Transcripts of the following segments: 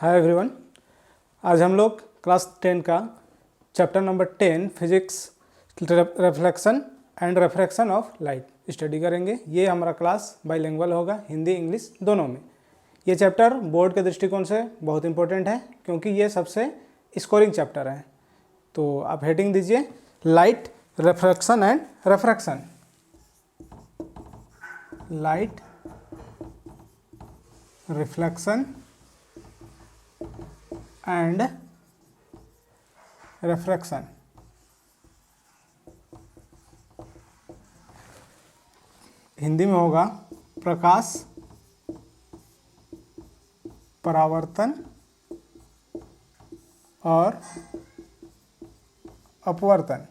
Hi everyone. आज हम लोग क्लास 10 का chapter number 10 physics reflection and refraction of light study करेंगे। ये हमारा क्लास बाइलिंगुअल होगा, हिंदी इंग्लिश दोनों में। ये चैप्टर बोर्ड के दृष्टिकोण से बहुत इंपॉर्टेंट है क्योंकि ये सबसे स्कोरिंग चैप्टर है। तो आप हेडिंग दीजिए light refraction and refraction. Light reflection and refraction. Hindi में होगा प्रकाश परावर्तन और अपवर्तन।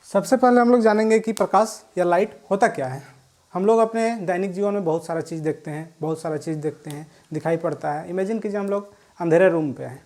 सबसे पहले हम लोग जानेंगे कि प्रकाश या लाइट होता क्या है। हम लोग अपने दैनिक जीवन में बहुत सारा चीज़ देखते हैं, दिखाई पड़ता है। इमेजिन कीजिए हम लोग अंधेरे रूम पे हैं,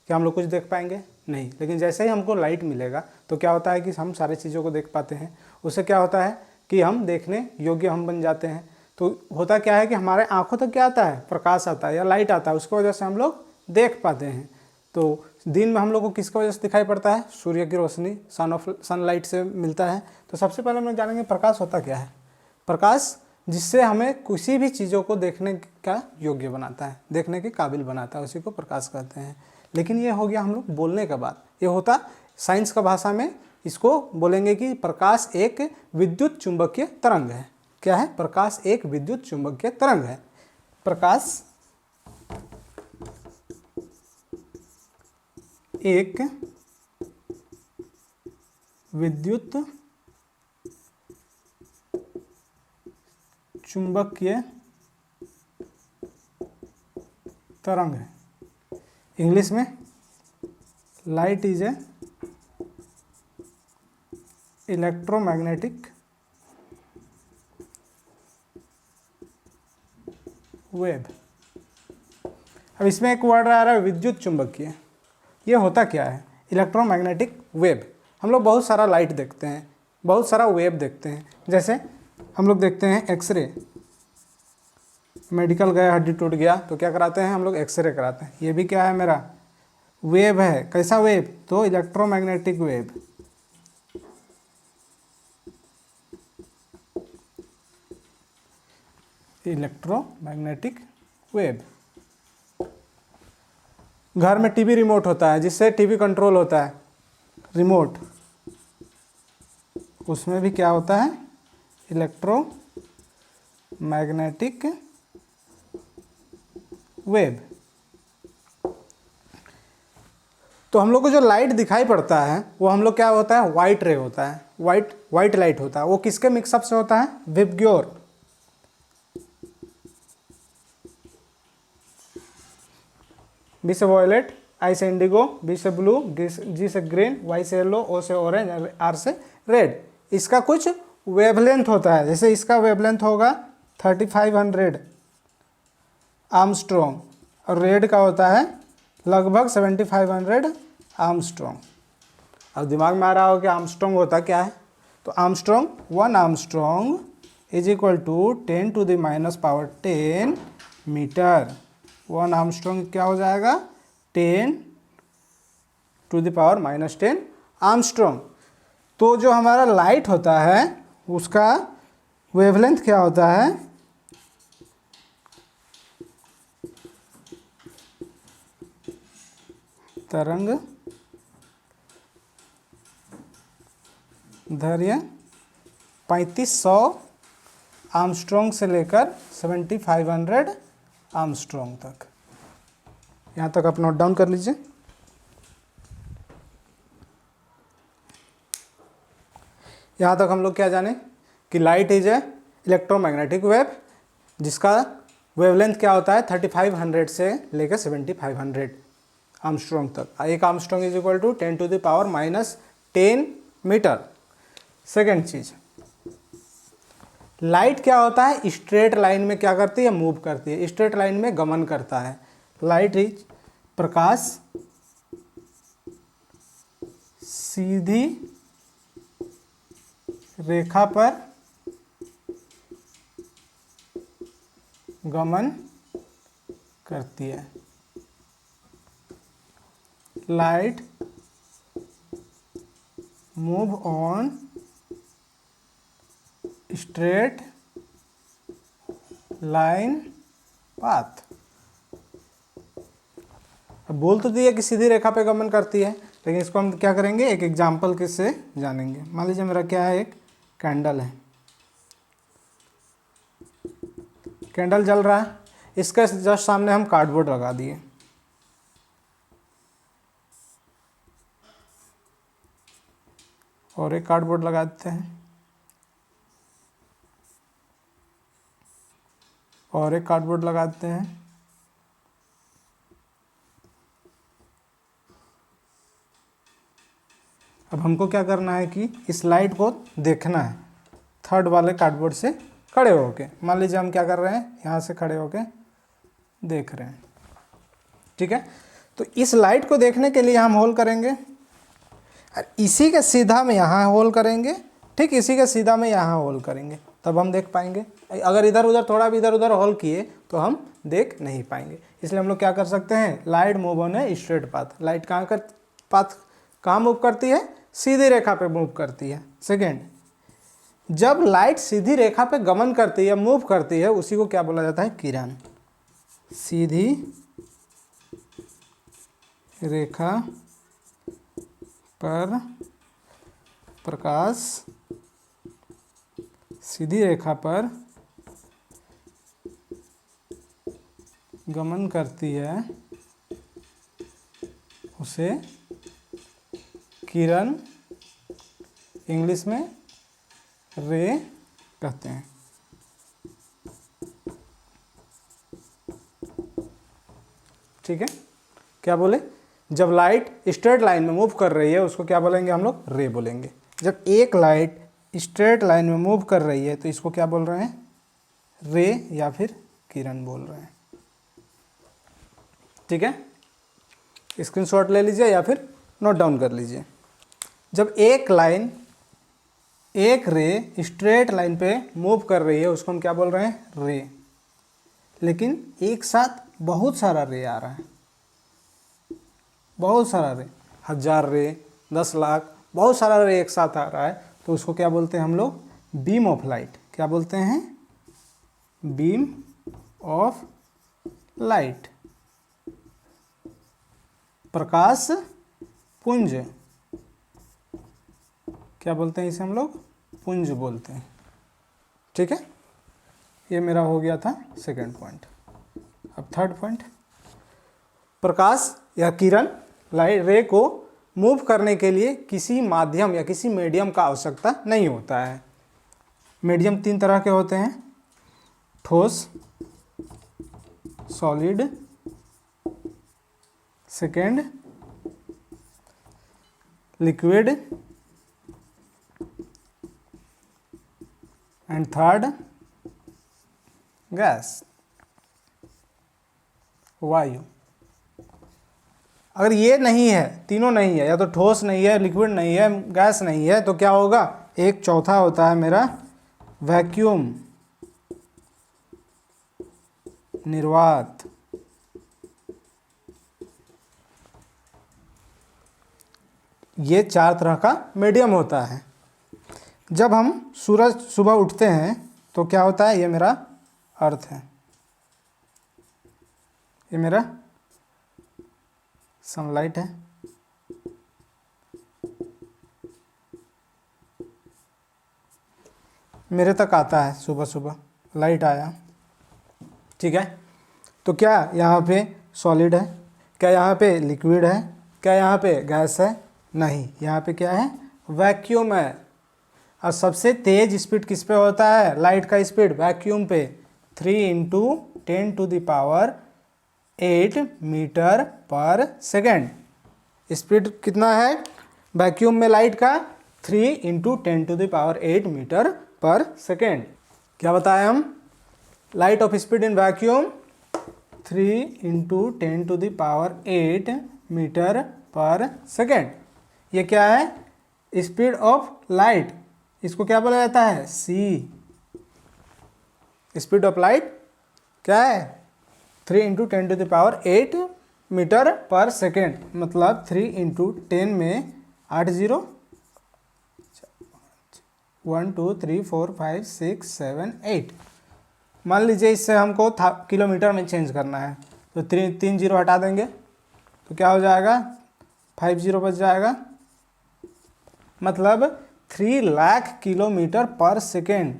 क्या हम लोग कुछ देख पाएंगे? नहीं। लेकिन जैसे ही हमको लाइट मिलेगा तो क्या होता है कि हम सारी चीज़ों को देख पाते हैं। उससे क्या होता है कि हम देखने योग्य हम बन जाते हैं। तो होता क्या है कि हमारे आँखों तक क्या आता है? प्रकाश आता है या लाइट आता है, उसकी वजह से हम लोग देख पाते हैं। तो दिन में हम लोग को किसकी वजह से दिखाई पड़ता है? सूर्य की रोशनी, सनलाइट से मिलता है। तो सबसे पहले हम लोग जानेंगे प्रकाश होता क्या है। प्रकाश जिससे हमें किसी भी चीज़ों को देखने का योग्य बनाता है, देखने के काबिल बनाता है, उसी को प्रकाश कहते हैं। लेकिन ये हो गया हम लोग बोलने के बाद। ये होता साइंस का भाषा में इसको बोलेंगे कि प्रकाश एक विद्युत चुंबकीय तरंग है। क्या है? प्रकाश एक विद्युत चुंबकीय तरंग है। प्रकाश एक विद्युत चुंबकीय तरंग है। इंग्लिश में light is a electromagnetic wave. अब इसमें एक वर्ड आ रहा है विद्युत चुंबकीय। ये होता क्या है? Electromagnetic wave. हम लोग बहुत सारा लाइट देखते हैं, बहुत सारा वेव देखते हैं। जैसे हम लोग देखते हैं एक्सरे। मेडिकल गए, हड्डी टूट गया तो क्या कराते हैं हम लोग? एक्सरे कराते हैं। ये भी क्या है? मेरा वेव है। कैसा वेव? तो इलेक्ट्रोमैग्नेटिक वेव। Electromagnetic wave. घर में टीवी रिमोट होता है, जिससे टीवी कंट्रोल होता है, रिमोट। उसमें भी क्या होता है? Electromagnetic wave. तो हम लोग को जो लाइट दिखाई पड़ता है वो हम लोग क्या होता है? वाइट रे होता है, वाइट लाइट होता है। वो किसके मिक्सअप से होता है? विबग्योर। बी से वॉयलेट, आई से इंडिगो, बी से ब्लू, जी से ग्रीन, वाई से येलो, ओ से ऑरेंज, आर से रेड। इसका कुछ वेवलेंथ होता है। जैसे इसका वेवलेंथ होगा 3500 आर्मस्ट्रॉन्ग और रेड का होता है लगभग 7500 आर्मस्ट्रॉन्ग। अब दिमाग में आ रहा हो कि आर्मस्ट्रॉन्ग होता क्या है? तो Armstrong, 1 Armstrong is equal to 10⁻⁻10 metre. 1 Armstrong क्या हो जाएगा? 10⁻⁻10 आर्मस्ट्रॉन्ग। तो जो हमारा लाइट होता है उसका वेवलेंथ क्या होता है? तरंग दैर्घ्य 3500 आर्मस्ट्रॉन्ग से लेकर 7500 आर्मस्ट्रॉन्ग तक। यहाँ तक आप नोट डाउन कर लीजिए। यहाँ तक हम लोग क्या जाने कि light is a electromagnetic wave, जिसका वेवलेंथ क्या होता है? 3500 से लेकर 7500 आर्मस्ट्रॉन्ग तक। एक Armstrong is equal to 10⁻⁻10 metre. Second चीज, लाइट क्या होता है? स्ट्रेट लाइन में क्या करती है? मूव करती है, स्ट्रेट लाइन में गमन करता है। लाइट इज प्रकाश सीधी रेखा पर गमन करती है। Light move on straight line path. अब बोल तो दिया कि सीधी रेखा पे गमन करती है, लेकिन इसको हम क्या करेंगे, एक एग्जाम्पल किससे जानेंगे। मान लीजिए मेरा क्या है, एक कैंडल है, कैंडल जल रहा है, इसके जस्ट सामने हम कार्डबोर्ड लगा दिए। और एक कार्डबोर्ड लगा देते हैं, और एक कार्डबोर्ड लगा देते हैं। अब हमको क्या करना है कि इस लाइट को देखना है थर्ड वाले कार्डबोर्ड से खड़े होके। मान लीजिए हम क्या कर रहे हैं, यहाँ से खड़े होके देख रहे हैं, ठीक है। तो इस लाइट को देखने के लिए हम होल करेंगे, और इसी के सीधा में यहाँ होल करेंगे, ठीक इसी के सीधा में यहाँ होल करेंगे, तब हम देख पाएंगे। अगर इधर उधर थोड़ा भी इधर उधर होल किए तो हम देख नहीं पाएंगे। इसलिए हम लोग क्या कर सकते हैं, light move on a straight path. Light कहाँ मूव करती है, सीधी रेखा पे मूव करती है। सेकेंड, जब लाइट सीधी रेखा पे गमन करती है, मूव करती है, उसी को क्या बोला जाता है, किरण। सीधी रेखा पर प्रकाश सीधी रेखा पर गमन करती है, उसे किरण, इंग्लिश में रे कहते हैं। ठीक है, क्या बोले, जब लाइट स्ट्रेट लाइन में मूव कर रही है उसको क्या बोलेंगे हम लोग, रे बोलेंगे। जब एक लाइट स्ट्रेट लाइन में मूव कर रही है तो इसको क्या बोल रहे हैं, रे या फिर किरण बोल रहे हैं। ठीक है, स्क्रीनशॉट ले लीजिए या फिर नोट डाउन कर लीजिए। जब एक लाइन, एक रे स्ट्रेट लाइन पे मूव कर रही है उसको हम क्या बोल रहे हैं, रे। लेकिन एक साथ बहुत सारा रे आ रहा है, बहुत सारा रे, 1000 रे, 10 लाख, बहुत सारा रे एक साथ आ रहा है, तो उसको क्या बोलते हैं हम लोग, बीम ऑफ लाइट। क्या बोलते हैं, बीम ऑफ लाइट, प्रकाश पुंज। क्या बोलते हैं इसे हम लोग, पुंज बोलते हैं। ठीक है, ये मेरा हो गया था सेकंड पॉइंट। अब थर्ड पॉइंट, प्रकाश या किरण, लाइट रे को मूव करने के लिए किसी माध्यम या किसी मीडियम का आवश्यकता नहीं होता है। मीडियम 3 तरह के होते हैं, ठोस, solid, second liquid, and third gas, वायु। अगर ये नहीं है, तीनों नहीं है, या तो ठोस नहीं है, लिक्विड नहीं है, गैस नहीं है, तो क्या होगा, एक चौथा होता है मेरा वैक्यूम, निर्वात। ये 4 तरह का मीडियम होता है। जब हम सूरज सुबह उठते हैं तो क्या होता है, ये मेरा अर्थ है, ये मेरा सनलाइट है, मेरे तक आता है, सुबह सुबह लाइट आया। ठीक है, तो क्या यहाँ पे सॉलिड है, क्या यहाँ पे लिक्विड है, क्या यहाँ पे गैस है, नहीं, यहाँ पे क्या है, वैक्यूम है। और सबसे तेज स्पीड किस पे होता है, लाइट का स्पीड वैक्यूम पे, 3 × 10⁸ मीटर पर सेकेंड। स्पीड कितना है वैक्यूम में लाइट का, 3 × 10⁸ मीटर पर सेकेंड। क्या बताया हम, light of speed in vacuum 3 × 10⁸ metre पर सेकेंड। ये क्या है, स्पीड ऑफ लाइट इसको क्या बोला जाता है? सी। स्पीड ऑफ लाइट क्या है? 3 × 10⁸ मीटर पर सेकेंड, मतलब 3 × 10 में 8 जीरो 1 2 3 4 5 6 7 8। मान लीजिए इससे हमको किलोमीटर में चेंज करना है, तो 3 जीरो हटा देंगे तो क्या हो जाएगा? 5 जीरो बच जाएगा, मतलब 3 लाख किलोमीटर पर सेकेंड।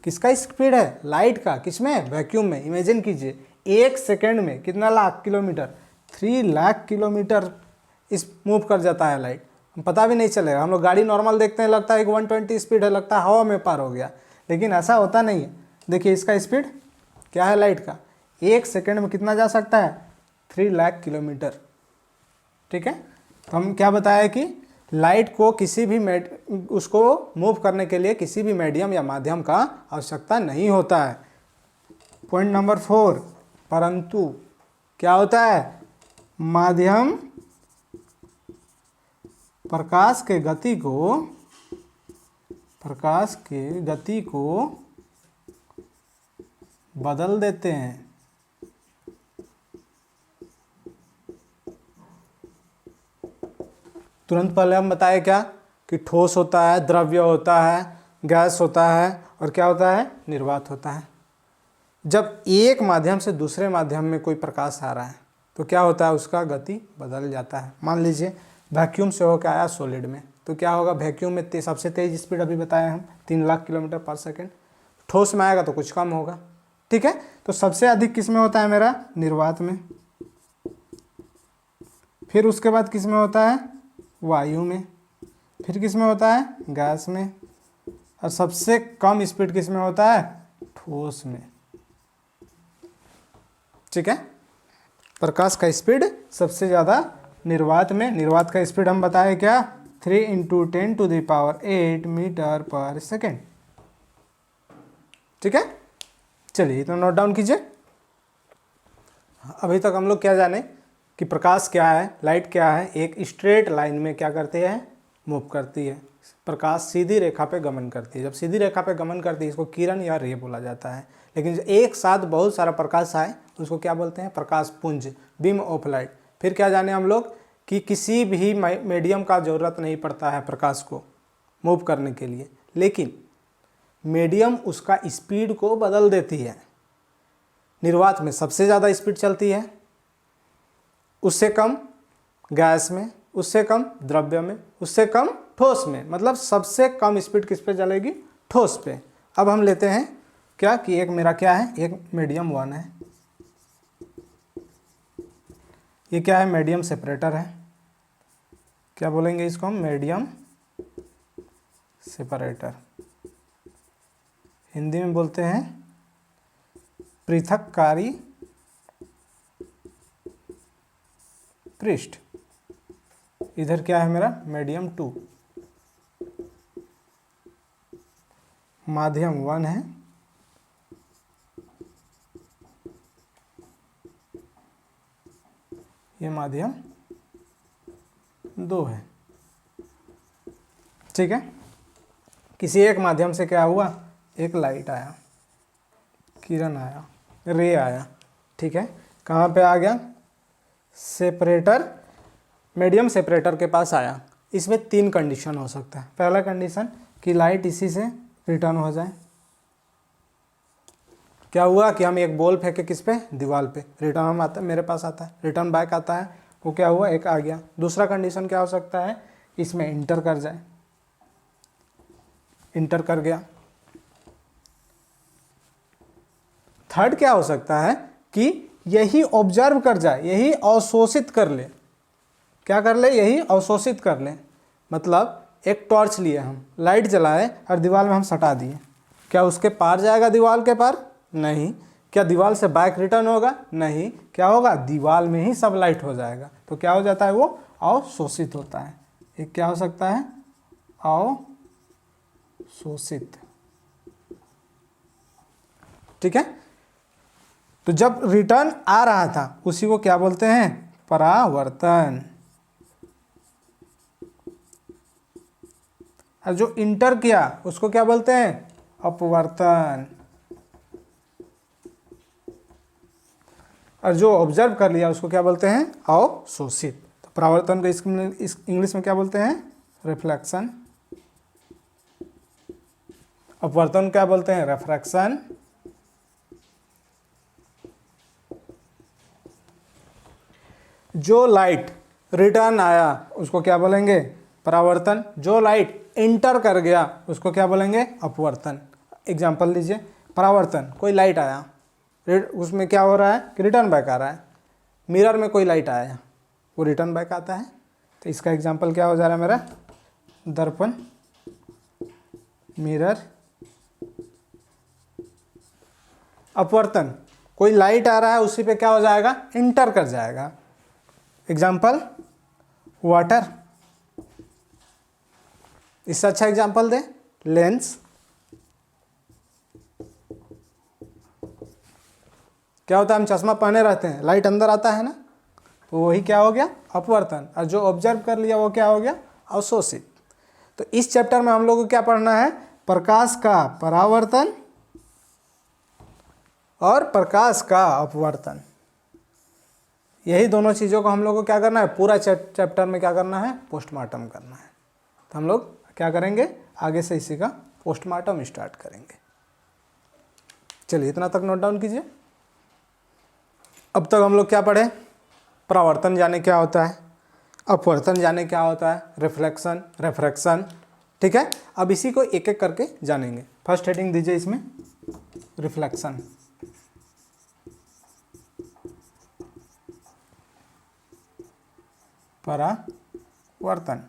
किसका स्पीड है? लाइट का। किसमें? वैक्यूम में। इमेजिन कीजिए 1 सेकेंड में कितना लाख किलोमीटर? 3 लाख किलोमीटर इस मूव कर जाता है लाइट, पता भी नहीं चलेगा। हम लोग गाड़ी नॉर्मल देखते हैं, लगता है कि 120 स्पीड है, लगता है हवा में पार हो गया, लेकिन ऐसा होता नहीं है। देखिए इसका स्पीड क्या है लाइट का? 1 सेकेंड में कितना जा सकता है? 3 लाख किलोमीटर। ठीक है, तो हम क्या बताया कि लाइट को किसी भी उसको मूव करने के लिए किसी भी मीडियम या माध्यम का आवश्यकता नहीं होता है। पॉइंट नंबर 4, परंतु क्या होता है? माध्यम प्रकाश के गति को बदल देते हैं। तुरंत पहले हम बताए क्या कि ठोस होता है, द्रव्य होता है, गैस होता है और क्या होता है? निर्वात होता है। जब एक माध्यम से दूसरे माध्यम में कोई प्रकाश आ रहा है तो क्या होता है? उसका गति बदल जाता है। मान लीजिए वैक्यूम से होकर आया सॉलिड में, तो क्या होगा? वैक्यूम में सबसे तेज स्पीड अभी बताया हम 3 लाख किलोमीटर पर सेकेंड। ठोस में आएगा तो कुछ कम होगा। ठीक है, तो सबसे अधिक किस में होता है मेरा? निर्वात में। फिर उसके बाद किस में होता है? वायु में। फिर किस में होता है? गैस में। और सबसे कम स्पीड किस में होता है? ठोस में। ठीक है, प्रकाश का स्पीड सबसे ज़्यादा निर्वात में। निर्वात का स्पीड हम बताए क्या? 3 × 10⁸ मीटर पर सेकेंड। ठीक है, चलिए इतना नोट डाउन कीजिए। अभी तक हम लोग क्या जाने कि प्रकाश क्या है, लाइट क्या है। एक स्ट्रेट लाइन में क्या करती है? मूव करती है। प्रकाश सीधी रेखा पे गमन करती है। जब सीधी रेखा पे गमन करती है इसको किरण या रे बोला जाता है। लेकिन एक साथ बहुत सारा प्रकाश आए उसको क्या बोलते हैं? प्रकाश पुंज, बीम ऑफ लाइट। फिर क्या जाने हम लोग कि किसी भी मीडियम का ज़रूरत नहीं पड़ता है प्रकाश को मूव करने के लिए, लेकिन मीडियम उसका स्पीड को बदल देती है। निर्वात में सबसे ज़्यादा स्पीड चलती है, उससे कम गैस में, उससे कम द्रव्य में, उससे कम ठोस में। मतलब सबसे कम स्पीड किस पे चलेगी? ठोस पे। अब हम लेते हैं क्या कि एक मेरा क्या है? एक मीडियम 1 है। ये क्या है? मीडियम सेपरेटर है। क्या बोलेंगे इसको हम? Medium separator. हिंदी में बोलते हैं पृथककारी पृष्ठ। इधर क्या है मेरा? मीडियम 2। माध्यम 1 है, ये माध्यम 2 है। ठीक है, किसी एक माध्यम से क्या हुआ? एक लाइट आया, किरण आया, रे आया। ठीक है, कहाँ पे आ गया? सेपरेटर, मीडियम सेपरेटर के पास आया। इसमें 3 कंडीशन हो सकता है। पहला कंडीशन कि लाइट इसी से रिटर्न हो जाए। क्या हुआ कि हम एक बॉल फेंके किस पे? दीवार पे, रिटर्न हम आता है, मेरे पास आता है, रिटर्न बैक आता है, वो क्या हुआ? एक आ गया। दूसरा कंडीशन क्या हो सकता है? इसमें इंटर कर जाए, इंटर कर गया। थर्ड क्या हो सकता है कि यही ऑब्जर्व कर जाए, यही अवशोषित कर ले। क्या कर ले? यही अवशोषित कर ले। मतलब एक टॉर्च लिए हम, लाइट जलाए और दीवार में हम सटा दिए, क्या उसके पार जाएगा? दीवार के पार नहीं। क्या दीवार से बैक रिटर्न होगा? नहीं। क्या होगा? दीवार में ही सब लाइट हो जाएगा। तो क्या हो जाता है? वो अवशोषित होता है। एक क्या हो सकता है? अवशोषित। ठीक है, तो जब रिटर्न आ रहा था उसी को क्या बोलते हैं? परावर्तन। और जो इंटर किया उसको क्या बोलते हैं? अपवर्तन। और जो ऑब्जर्व कर लिया उसको क्या बोलते हैं? अवशोषित। तो परावर्तन को इस इंग्लिश में क्या बोलते हैं? रिफ्लेक्शन। अपवर्तन क्या बोलते हैं? रिफ्रैक्शन। जो लाइट रिटर्न आया उसको क्या बोलेंगे? परावर्तन। जो लाइट इंटर कर गया उसको क्या बोलेंगे? अपवर्तन। एग्जाम्पल लीजिए, परावर्तन, कोई लाइट आया, उसमें क्या हो रहा है कि रिटर्न बैक आ रहा है। मिरर में कोई लाइट आया, वो रिटर्न बैक आता है। तो इसका एग्जाम्पल क्या हो जा रहा है मेरा? दर्पण, मिरर। अपवर्तन, कोई लाइट आ रहा है उसी पे क्या हो जाएगा? इंटर कर जाएगा। Example water. इससे अच्छा एग्जाम्पल दे, लेंस। क्या होता है? हम चश्मा पहने रहते हैं, लाइट अंदर आता है ना, तो वही क्या हो गया? अपवर्तन। और जो ऑब्जर्व कर लिया वो क्या हो गया? अवशोषित। तो इस चैप्टर में हम लोग को क्या पढ़ना है? प्रकाश का परावर्तन और प्रकाश का अपवर्तन। यही दोनों चीज़ों को हम लोग को क्या करना है? पूरा चैप्टर में क्या करना है? पोस्टमार्टम करना है। तो हम लोग क्या करेंगे? आगे से इसी का पोस्टमार्टम स्टार्ट करेंगे। चलिए इतना तक नोट डाउन कीजिए। अब तक हम लोग क्या पढ़े? परावर्तन जाने क्या होता है, अपवर्तन जाने क्या होता है, रिफ्लेक्शन, रिफ्रैक्शन। ठीक है, अब इसी को एक एक करके जानेंगे। फर्स्ट हेडिंग दीजिए इसमें, रिफ्लेक्शन। परावर्तन।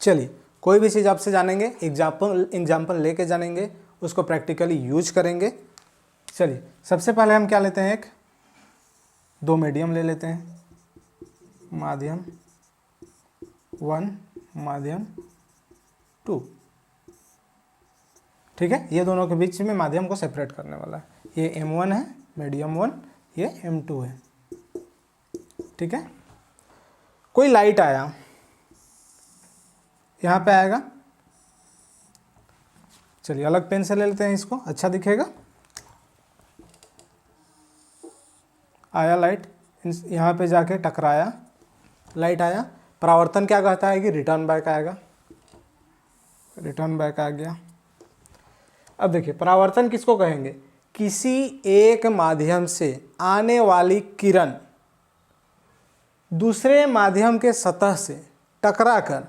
चलिए कोई भी चीज़ आपसे जानेंगे, एग्जाम्पल लेके जानेंगे, उसको प्रैक्टिकली यूज करेंगे। चलिए सबसे पहले हम क्या लेते हैं? एक दो मीडियम ले लेते हैं, माध्यम 1, माध्यम 2। ठीक है, ये दोनों के बीच में माध्यम को सेपरेट करने वाला है। ये M1 है, मीडियम 1, ये M2 है। ठीक है, कोई लाइट आया, यहाँ पे आएगा। चलिए अलग पेन से ले लेते हैं, इसको अच्छा दिखेगा। आया लाइट, यहाँ पे जाके टकराया, लाइट आया। परावर्तन क्या कहता है कि रिटर्न बैक आएगा, रिटर्न बैक आ गया। अब देखिए परावर्तन किसको कहेंगे? किसी एक माध्यम से आने वाली किरण दूसरे माध्यम के सतह से टकराकर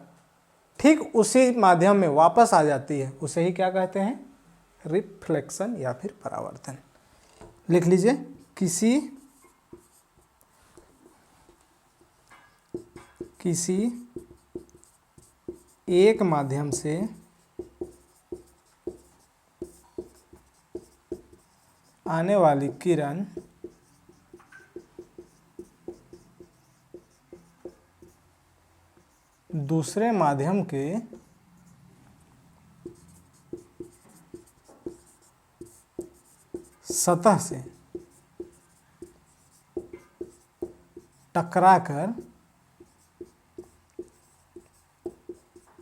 ठीक उसी माध्यम में वापस आ जाती है, उसे ही क्या कहते हैं? रिफ्लेक्शन या फिर परावर्तन। लिख लीजिए, किसी एक माध्यम से आने वाली किरण दूसरे माध्यम के सतह से टकराकर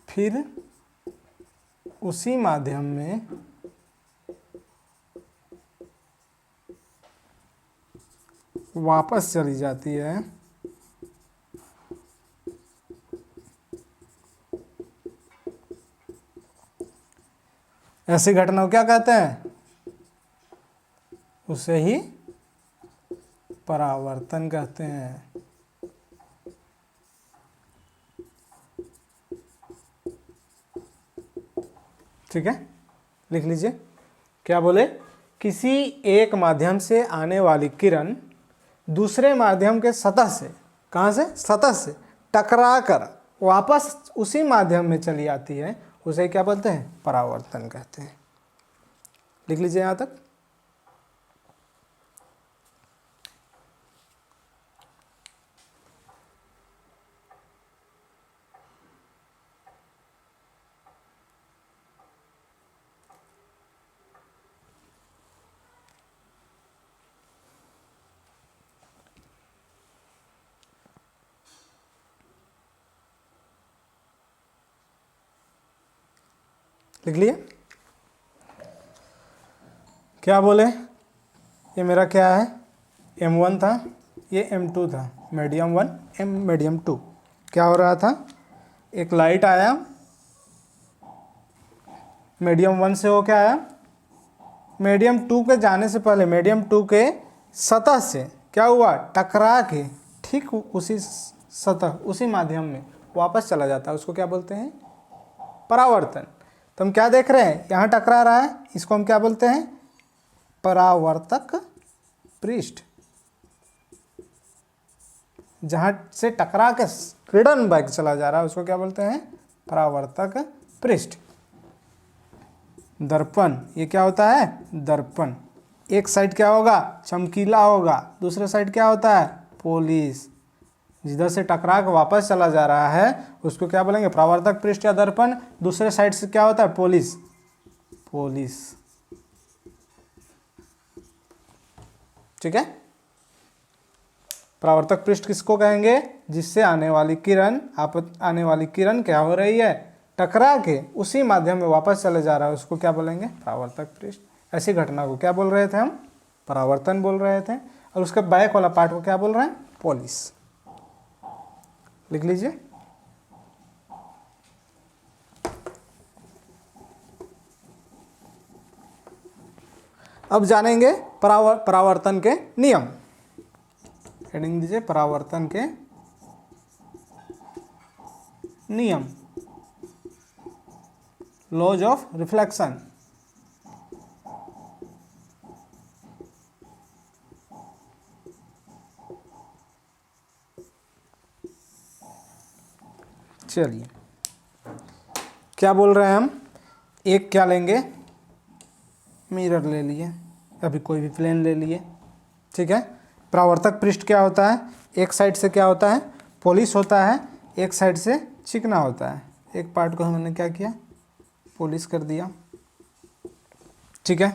फिर उसी माध्यम में वापस चली जाती है, ऐसी घटना को क्या कहते हैं? उसे ही परावर्तन कहते हैं। ठीक है, लिख लीजिए, क्या बोले? किसी एक माध्यम से आने वाली किरण दूसरे माध्यम के सतह से, कहाँ से? सतह से टकराकर वापस उसी माध्यम में चली आती है, उसे क्या बोलते हैं? परावर्तन कहते हैं। लिख लीजिए यहाँ तक। लिख लिए? क्या बोले, ये मेरा क्या है, M1 था, ये M2 था, मीडियम 1 मीडियम 2। क्या हो रहा था, एक लाइट आया, मीडियम 1 से हो क्या आया, मीडियम 2 के जाने से पहले मीडियम 2 के सतह से क्या हुआ, टकरा के ठीक उसी सतह उसी माध्यम में वापस चला जाता है, उसको क्या बोलते हैं, परावर्तन। तो हम क्या देख रहे हैं, यहाँ टकरा रहा है, इसको हम क्या बोलते हैं, परावर्तक पृष्ठ। जहाँ से टकरा के रिटर्न बैक चला जा रहा है उसको क्या बोलते हैं, परावर्तक पृष्ठ। दर्पण, ये क्या होता है, दर्पण। एक साइड क्या होगा, चमकीला होगा, दूसरे साइड क्या होता है, पॉलिश। जिधर से टकरा के वापस चला जा रहा है उसको क्या बोलेंगे, परावर्तक पृष्ठ या दर्पण। दूसरे साइड से क्या होता है, पॉलिश, पॉलिश। ठीक है। परावर्तक पृष्ठ किसको कहेंगे, जिससे आने वाली किरण क्या हो रही है, टकरा के उसी माध्यम में वापस चले जा रहा है, उसको क्या बोलेंगे, परावर्तक पृष्ठ। ऐसी घटना को क्या बोल रहे थे हम, परावर्तन बोल रहे थे। और उसके बैक वाला पार्ट को क्या बोल रहे हैं, पॉलिश। लिख लीजिए। अब जानेंगे परावर्तन के नियम। हेडिंग दीजिए, परावर्तन के नियम, लॉज ऑफ रिफ्लेक्शन। चलिए, क्या बोल रहे हैं हम, एक क्या लेंगे, मिरर ले लिए, अभी कोई भी प्लेन ले लिए। ठीक है। परावर्तक पृष्ठ क्या होता है, एक साइड से क्या होता है, पॉलिश होता है, एक साइड से चिकना होता है। एक पार्ट को हमने क्या किया, पॉलिश कर दिया। ठीक है।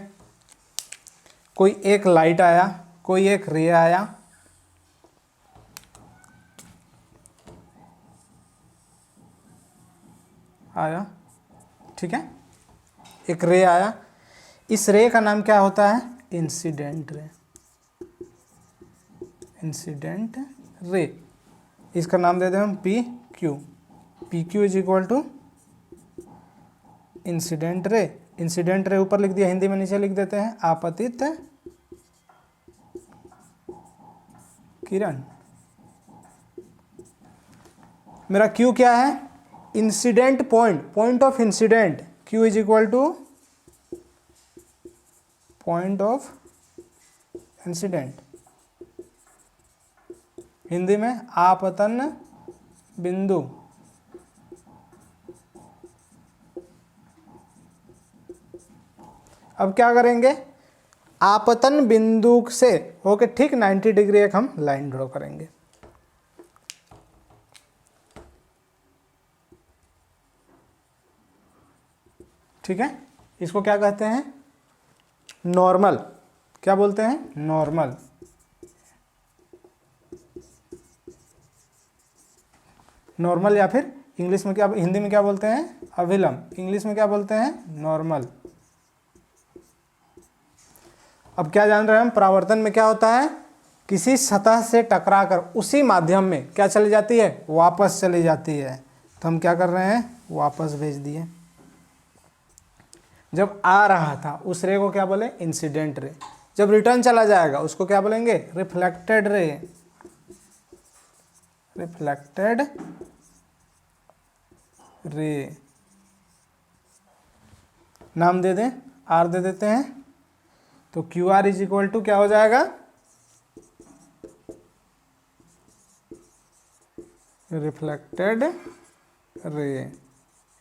कोई एक लाइट आया, कोई एक रे आया। ठीक है। एक रे आया, इस रे का नाम क्या होता है, इंसिडेंट रे, इंसिडेंट रे। इसका नाम दे दें हम PQ। PQ is equal to incident ray. Incident ray ऊपर लिख दिया, हिंदी में नीचे लिख देते हैं, आपतित किरण। मेरा Q क्या है, incident point, point of incident. Q is equal two point of incident, Hindi में आपतन बिंदु। अब क्या करेंगे, आपतन बिंदु से होके ठीक 90 डिग्री एक हम लाइन ड्रॉ करेंगे। ठीक है। इसको क्या कहते हैं, नॉर्मल। क्या बोलते हैं, नॉर्मल। नॉर्मल, या फिर इंग्लिश में क्या, हिंदी में क्या बोलते हैं, अभिलंब। इंग्लिश में क्या बोलते हैं, नॉर्मल। अब क्या जान रहे हैं हम, परावर्तन में क्या होता है, किसी सतह से टकराकर उसी माध्यम में क्या चली जाती है, वापस चली जाती है। तो हम क्या कर रहे हैं, वापस भेज दिए। जब आ रहा था उस रे को क्या बोले, इंसिडेंट रे। जब रिटर्न चला जाएगा उसको क्या बोलेंगे, रिफ्लेक्टेड रे, रिफ्लेक्टेड रे। नाम दे दें, R दे देते हैं। तो QR इज इक्वल टू क्या हो जाएगा, रिफ्लेक्टेड रे,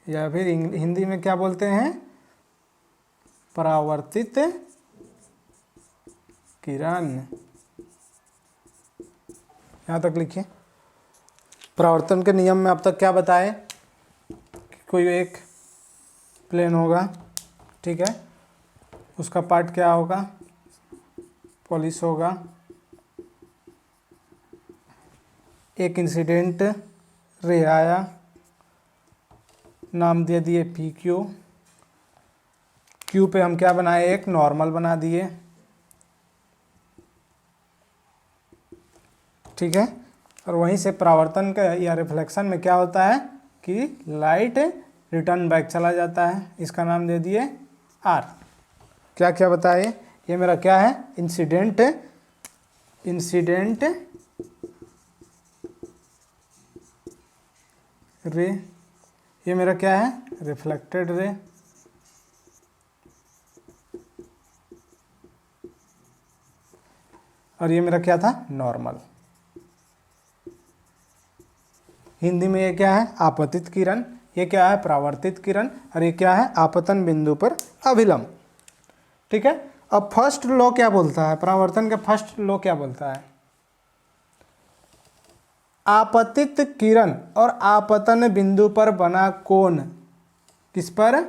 या फिर हिंदी में क्या बोलते हैं, परावर्तित किरण। यहाँ तक लिखिए। परावर्तन के नियम में अब तक क्या बताए, कि कोई एक प्लेन होगा, ठीक है, उसका पार्ट क्या होगा, पॉलिश होगा। एक इंसिडेंट रे आया, नाम दे दिए PQ। क्यू पे हम क्या बनाए, एक नॉर्मल बना दिए, ठीक है। और वहीं से परावर्तन का या रिफ्लेक्शन में क्या होता है कि लाइट रिटर्न बैक चला जाता है, इसका नाम दे दिए आर। क्या क्या बताए, ये मेरा क्या है, इंसिडेंट रे, ये मेरा क्या है, रिफ्लेक्टेड रे, और ये मेरा क्या था, नॉर्मल। हिंदी में ये क्या है, आपतित किरण, ये क्या है, परावर्तित किरण, और ये क्या है, आपतन बिंदु पर अभिलंब। ठीक है। अब फर्स्ट लॉ क्या बोलता है, परावर्तन का फर्स्ट लॉ क्या बोलता है, आपतित किरण और आपतन बिंदु पर बना कोण, किस पर,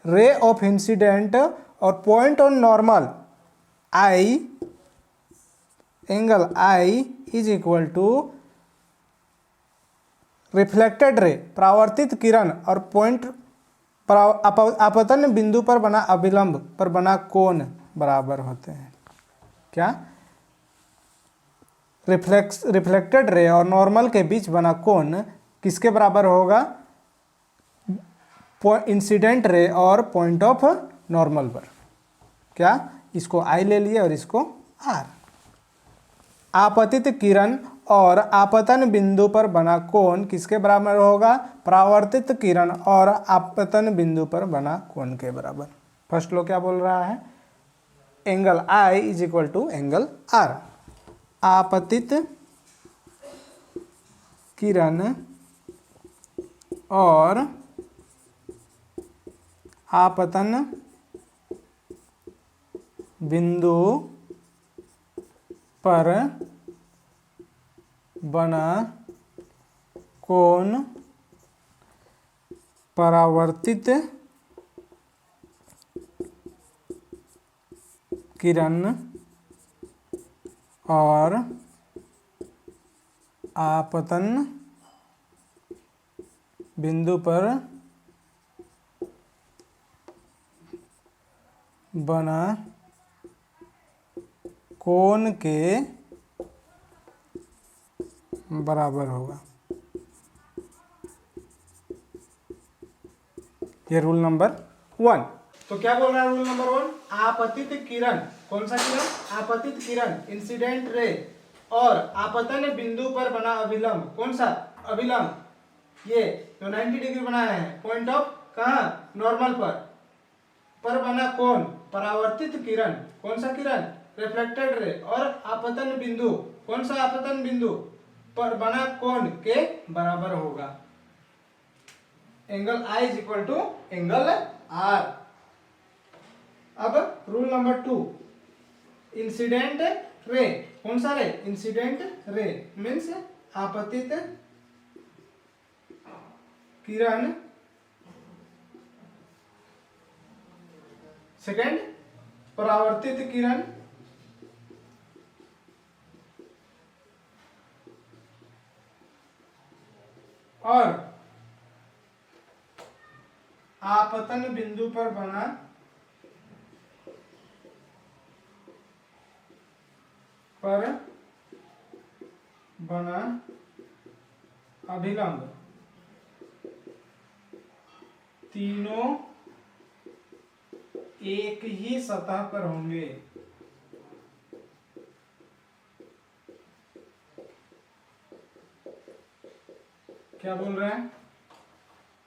रे ऑफ इंसिडेंट और point on normal i, angle i is equal to reflected ray, परावर्तित किरण और पॉइंट आपतन बिंदु पर बना अभिलंब पर बना कोण बराबर होते हैं। क्या, रिफ्लेक्टेड रे और नॉर्मल के बीच बना कोण किसके बराबर होगा, इंसिडेंट रे और पॉइंट ऑफ नॉर्मल पर। क्या, इसको आई ले लिए और इसको आर। आपतित किरण और आपतन बिंदु पर बना कोण किसके बराबर होगा, परावर्तित किरण और आपतन बिंदु पर बना कोण के बराबर। फर्स्ट लो क्या बोल रहा है, angle i is equal to angle r. आपतित किरण और आपतन बिंदु पर बना कोण परावर्तित किरण और आपतन बिंदु पर बना कोण के बराबर होगा। ये रूल नंबर 1। तो क्या बोल रहा है रूल नंबर 1, आपतित किरण, कौन सा किरण, आपतित किरण, इंसिडेंट रे और आपतन बिंदु पर बना अभिलंब, कौन सा अभिलंब, ये जो 90 डिग्री बनाया है, पॉइंट ऑफ कहाँ, नॉर्मल पर बना कोण, परावर्तित किरण, कौन सा किरण, रिफ्लेक्टेड रे और आपतन बिंदु, कौन सा आपतन बिंदु पर बना कोण के बराबर होगा। Angle i is equal to angle r. अब रूल नंबर 2, इंसिडेंट रे, कौन सा रे, इंसिडेंट रे मीन्स आपतित किरण, सेकेंड परावर्तित किरण और आपतन बिंदु पर बना अभिलंब, तीनों एक ही सतह पर होंगे। क्या बोल रहे हैं,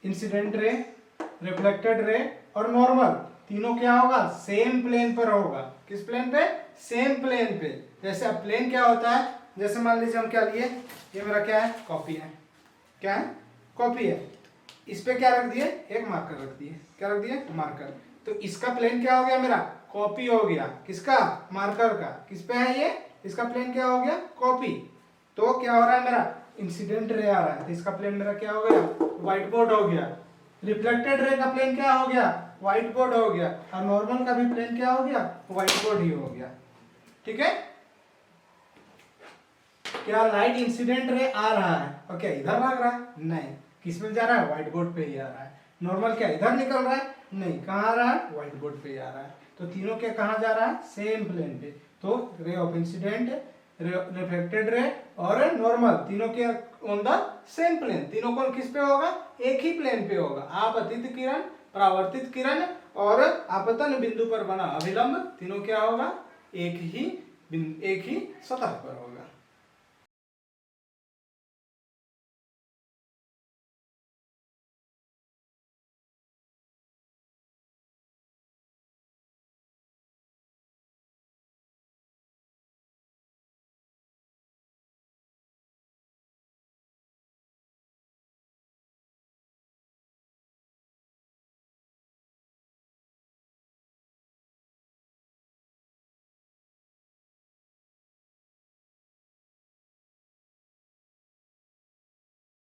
इंसिडेंट रे, रिफ्लेक्टेड रे और नॉर्मल, तीनों क्या होगा, सेम प्लेन पर होगा। किस प्लेन पे, सेम प्लेन पे। जैसे अब प्लेन क्या होता है, जैसे मान लीजिए हम क्या लिए, ये मेरा क्या है, कॉपी है, क्या है, कॉपी है, इस पे क्या रख दिए, एक मार्कर रख दिए, क्या रख दिए, मार्कर। तो इसका प्लेन क्या हो गया, मेरा कॉपी हो गया, किसका, मार्कर का। किस पे है ये, इसका प्लेन क्या हो गया, कॉपी। तो क्या हो रहा है, मेरा इंसिडेंट रे आ रहा है, तो इसका प्लेन मेरा क्या हो गया, व्हाइट बोर्ड हो गया। रिफ्लेक्टेड रे का प्लेन क्या हो गया, व्हाइट बोर्ड हो गया। और नॉर्मल का भी प्लेन क्या हो गया, व्हाइट बोर्ड ही हो गया। ठीक है। क्या लाइट इंसिडेंट रे आ रहा है और क्या इधर भाग रहा है, नहीं, किस में जा रहा है, व्हाइट बोर्ड पे ही आ रहा है। नॉर्मल क्या इधर निकल रहा है नहीं, कहाँ आ रहा है? व्हाइट बोर्ड पे आ रहा है। तो तीनों के कहाँ जा रहा है? सेम प्लेन पे। तो रे ऑफ इंसिडेंट, रिफ्लेक्टेड रे और नॉर्मल, तीनों के ऑन द सेम प्लेन। तीनों कौन किस पे होगा? एक ही प्लेन पे होगा। आपतित किरण, परावर्तित किरण और आपतन बिंदु पर बना अभिलंब, तीनों क्या होगा? एक ही सतह पर होगा।